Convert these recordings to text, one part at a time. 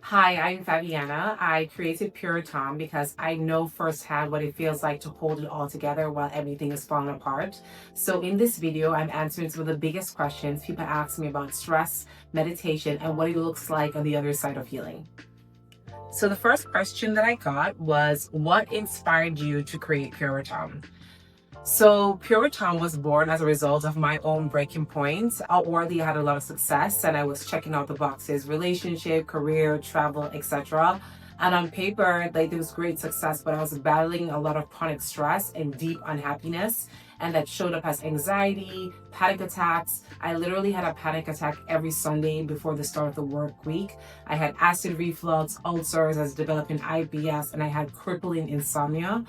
Hi, I'm Fabiana. I created Pure Ritam because I know firsthand what it feels like to hold it all together while everything is falling apart. So in this video, I'm answering some of the biggest questions people ask me about stress, meditation, and what it looks like on the other side of healing. So the first question that I got was, what inspired you to create Pure Ritam? So Pure Ritam was born as a result of my own breaking points. Outwardly, I had a lot of success and I was checking out the boxes: relationship, career, travel, etc. And on paper, like, there was great success, but I was battling a lot of chronic stress and deep unhappiness. And that showed up as anxiety, panic attacks. I literally had a panic attack every Sunday before the start of the work week. I had acid reflux, ulcers, I was developing IBS, and I had crippling insomnia.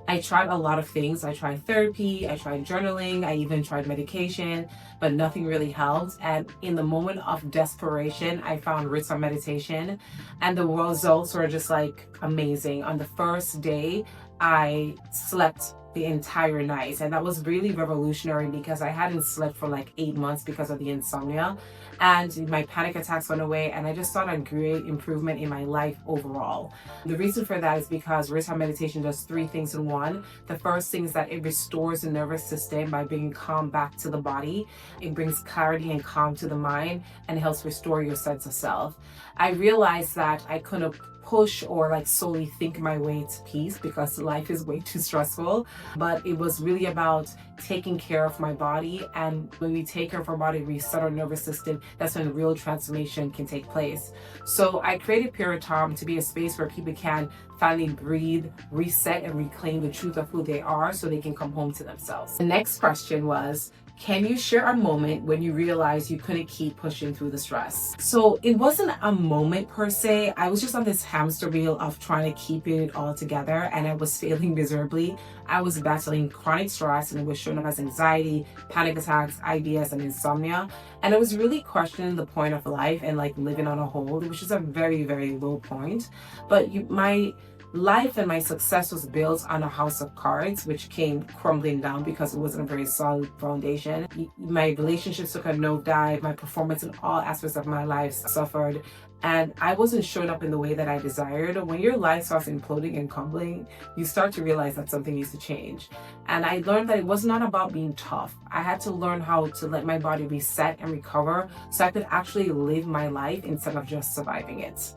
I tried a lot of things. I tried therapy, I tried journaling, I even tried medication, but nothing really helped. And in the moment of desperation, I found Ritam Meditation, and the results were just like amazing. On the first day, I slept the entire night, and that was really revolutionary because I hadn't slept for like 8 months because of the insomnia, and my panic attacks went away, and I just saw a great improvement in my life overall. The reason for that is because Ritam meditation does three things in one. The first thing is that it restores the nervous system by bringing calm back to the body. It brings clarity and calm to the mind, and it helps restore your sense of self. I realized that I couldn't push or like solely think my way to peace because life is way too stressful, but it was really about taking care of my body. And when we take care of our body, reset our nervous system, that's when real transformation can take place. So I created Pure Ritam to be a space where people can finally breathe, reset, and reclaim the truth of who they are so they can come home to themselves. The next question was, can you share a moment when you realized you couldn't keep pushing through the stress? So it wasn't a moment per se. I was just on this hamster wheel of trying to keep it all together, and I was failing miserably. I was battling chronic stress, and it was showing up as anxiety, panic attacks, IBS, and insomnia. And I was really questioning the point of life and like living on a hold, which is a very, very low point. But my life and my success was built on a house of cards, which came crumbling down because it wasn't a very solid foundation. My relationships took a nosedive, my performance in all aspects of my life suffered, and I wasn't showing up in the way that I desired. When your life starts imploding and crumbling, you start to realize that something needs to change. And I learned that it was not about being tough. I had to learn how to let my body reset and recover so I could actually live my life instead of just surviving it.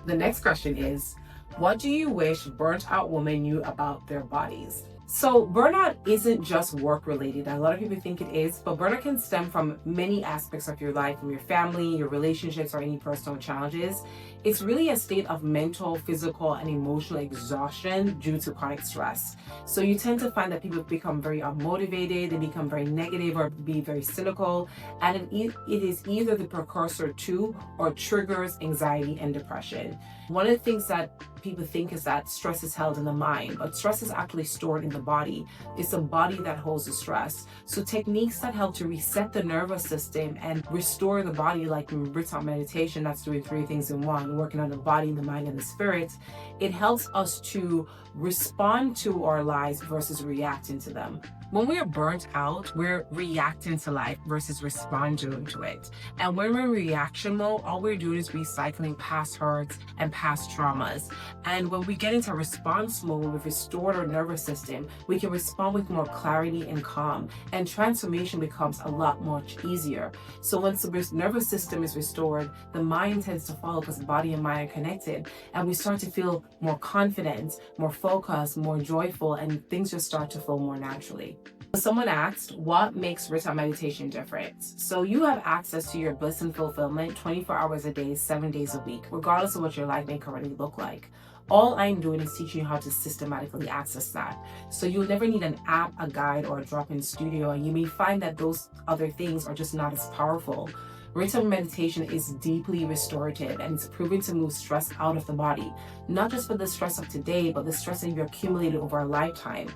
The next question is, what do you wish burnt out women knew about their bodies? So burnout isn't just work related. A lot of people think it is, but burnout can stem from many aspects of your life, from your family, your relationships, or any personal challenges. It's really a state of mental, physical, and emotional exhaustion due to chronic stress. So you tend to find that people become very unmotivated, they become very negative or be very cynical, and it is either the precursor to or triggers anxiety and depression. One of the things that people think is that stress is held in the mind, but stress is actually stored in the body. It's the body that holds the stress. So techniques that help to reset the nervous system and restore the body, like Ritam meditation, that's doing three things in one, working on the body, the mind, and the spirit, it helps us to respond to our lives versus reacting to them. When we're burnt out, we're reacting to life versus responding to it. And when we're in reaction mode, all we're doing is recycling past hurts and past traumas. And when we get into response mode, we've restored our nervous system, we can respond with more clarity and calm, and transformation becomes a lot much easier. So once the nervous system is restored, the mind tends to follow because the body and mind are connected, and we start to feel more confident, more focused, more joyful, and things just start to flow more naturally. Someone asked, what makes Ritam meditation different? So you have access to your bliss and fulfillment 24 hours a day, 7 days a week, regardless of what your life may currently look like. All I'm doing is teaching you how to systematically access that. So you'll never need an app, a guide, or a drop-in studio, and you may find that those other things are just not as powerful. Ritam meditation is deeply restorative, and it's proven to move stress out of the body, not just for the stress of today, but the stress that you've accumulated over a lifetime.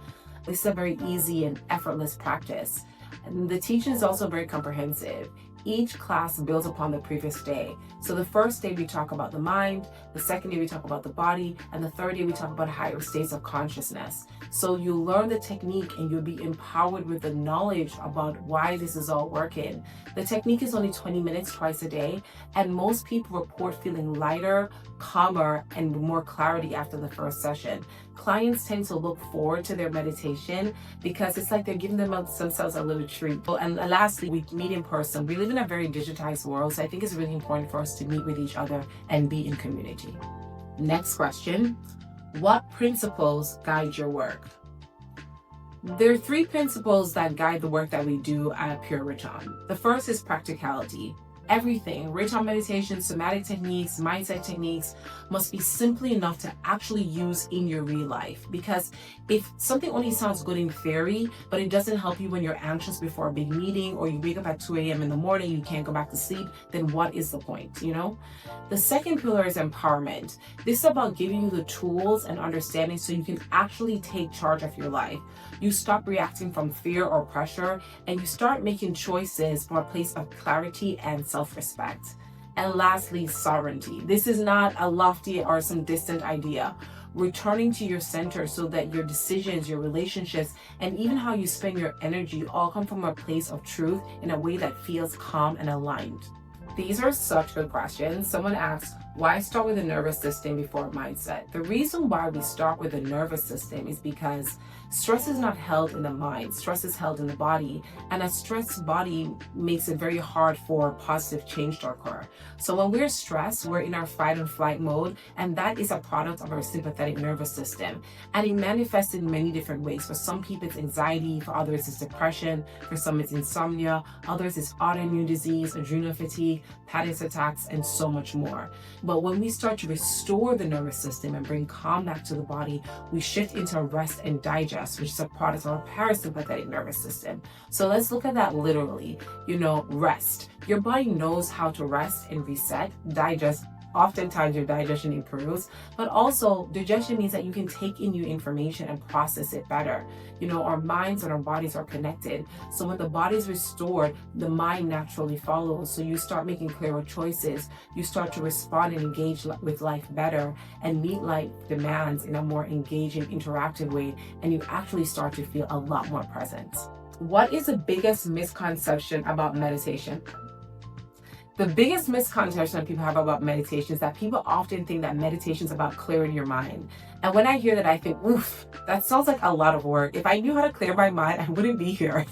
This is a very easy and effortless practice. And the teaching is also very comprehensive. each class builds upon the previous day. So the first day we talk about the mind, the second day we talk about the body, and the third day we talk about higher states of consciousness. So you learn the technique and you'll be empowered with the knowledge about why this is all working. The technique is only 20 minutes twice a day, and most people report feeling lighter, calmer, and more clarity after the first session. Clients tend to look forward to their meditation because it's like they're giving themselves a little treat. And lastly, we meet in person. We live in a very digitized world, so I think it's really important for us to meet with each other and be in community. Next question. What principles guide your work? There are 3 principles that guide the work that we do at Pure Ritam. The first is practicality. Everything, Ritam meditation, somatic techniques, mindset techniques, must be simply enough to actually use in your real life. Because if something only sounds good in theory, but it doesn't help you when you're anxious before a big meeting, or you wake up at 2 a.m. in the morning, you can't go back to sleep, then what is the point, you know? The second pillar is empowerment. This is about giving you the tools and understanding so you can actually take charge of your life. You stop reacting from fear or pressure, and you start making choices from a place of clarity and self-respect. And lastly, sovereignty. This is not a lofty or some distant idea. Returning to your center so that your decisions, your relationships, and even how you spend your energy all come from a place of truth in a way that feels calm and aligned. These are such good questions. Someone asked, why start with the nervous system before mindset? The reason why we start with the nervous system is because stress is not held in the mind. Stress is held in the body. And a stressed body makes it very hard for positive change to occur. So when we're stressed, we're in our fight and flight mode. And that is a product of our sympathetic nervous system. And it manifests in many different ways. For some people, it's anxiety. For others, it's depression. For some, it's insomnia. Others, it's autoimmune disease, adrenal fatigue, panic attacks, and so much more. But when we start to restore the nervous system and bring calm back to the body, we shift into rest and digest, which is a product of our parasympathetic nervous system. So let's look at that literally. Rest. Your body knows how to rest and reset, digest. Oftentimes your digestion improves, but also digestion means that you can take in new information and process it better. Our minds and our bodies are connected. So when the body is restored, the mind naturally follows. So you start making clearer choices. You start to respond and engage with life better and meet life demands in a more engaging, interactive way. And you actually start to feel a lot more present. What is the biggest misconception about meditation? The biggest misconception that people have about meditation is that people often think that meditation is about clearing your mind. And when I hear that, I think, oof, that sounds like a lot of work. If I knew how to clear my mind, I wouldn't be here.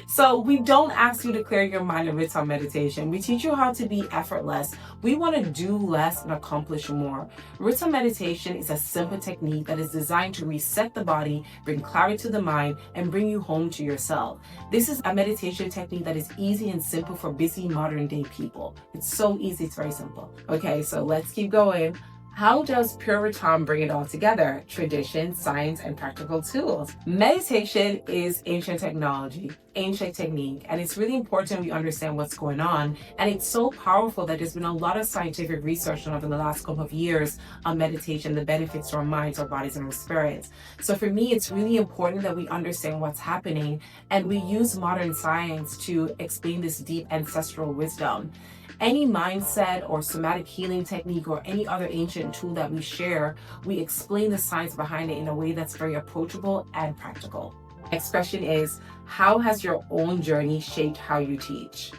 So we don't ask you to clear your mind in Ritam meditation. We teach you how to be effortless. We want to do less and accomplish more. Ritam meditation is a simple technique that is designed to reset the body, bring clarity to the mind, and bring you home to yourself. This is a meditation technique that is easy and simple for busy modern day people. It's so easy, it's very simple. Okay, so let's keep going. How does Pure Ritam bring it all together? Tradition, science, and practical tools. Meditation is ancient technology, ancient technique, and it's really important we understand what's going on. And it's so powerful that there's been a lot of scientific research done over the last couple of years on meditation, the benefits to our minds, our bodies, and our spirits. So for me, it's really important that we understand what's happening, and we use modern science to explain this deep ancestral wisdom. Any mindset or somatic healing technique or any other ancient tool that we share, we explain the science behind it in a way that's very approachable and practical. Next question is, how has your own journey shaped how you teach?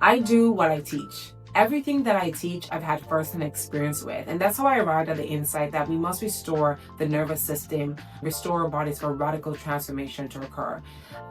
I do what I teach. Everything that I teach, I've had first-hand experience with. And that's how I arrived at the insight that we must restore the nervous system, restore our bodies for radical transformation to occur.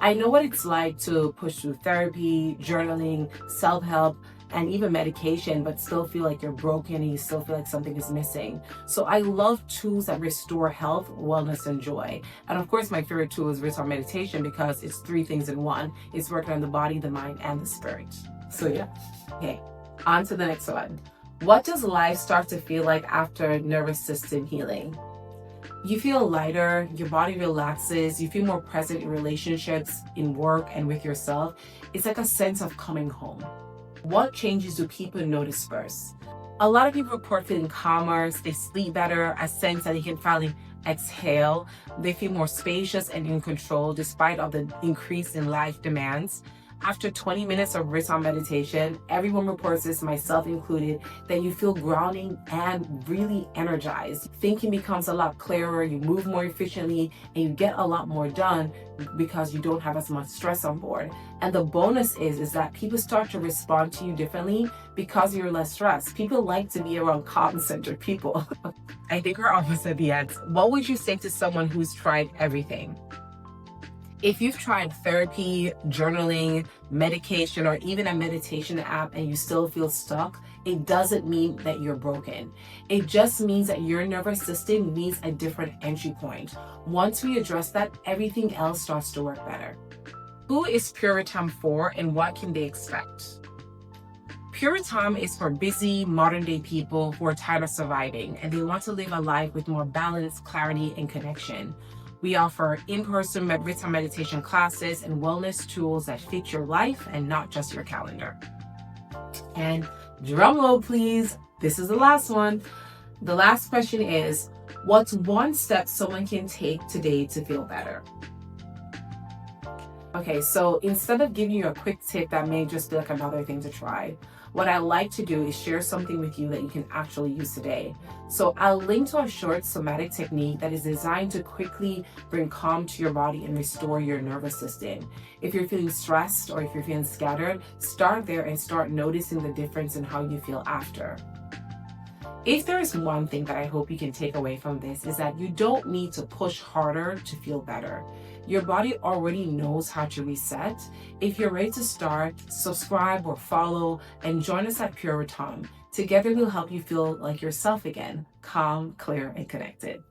I know what it's like to push through therapy, journaling, self-help, and even medication, but still feel like you're broken and you still feel like something is missing. So I love tools that restore health, wellness, and joy. And of course, my favorite tool is Ritam meditation because it's 3 things in one. It's working on the body, the mind, and the spirit. So yeah, okay. On to the next one. What does life start to feel like after nervous system healing? You feel lighter, your body relaxes, you feel more present in relationships, in work, and with yourself. It's like a sense of coming home. What changes do people notice first? A lot of people report feeling calmer, they sleep better, a sense that they can finally exhale. They feel more spacious and in control despite of the increase in life demands. After 20 minutes of Ritam meditation, everyone reports this, myself included, that you feel grounding and really energized. Thinking becomes a lot clearer, you move more efficiently, and you get a lot more done because you don't have as much stress on board. And the bonus is that people start to respond to you differently because you're less stressed. People like to be around calm-centered people. I think we're almost at the end. What would you say to someone who's tried everything? If you've tried therapy, journaling, medication, or even a meditation app and you still feel stuck, it doesn't mean that you're broken. It just means that your nervous system needs a different entry point. Once we address that, everything else starts to work better. Who is Pure Ritam for, and what can they expect? Pure Ritam is for busy, modern-day people who are tired of surviving and they want to live a life with more balance, clarity, and connection. We offer in-person Ritam meditation classes and wellness tools that fit your life and not just your calendar. And drum roll, please. This is the last one. The last question is, what's one step someone can take today to feel better? Okay, so instead of giving you a quick tip that may just be like another thing to try, what I like to do is share something with you that you can actually use today. So I'll link to a short somatic technique that is designed to quickly bring calm to your body and restore your nervous system. If you're feeling stressed or if you're feeling scattered, start there and start noticing the difference in how you feel after. If there is one thing that I hope you can take away from this, is that you don't need to push harder to feel better. Your body already knows how to reset. If you're ready to start, subscribe or follow and join us at Pure Ritam. Together we'll help you feel like yourself again, calm, clear, and connected.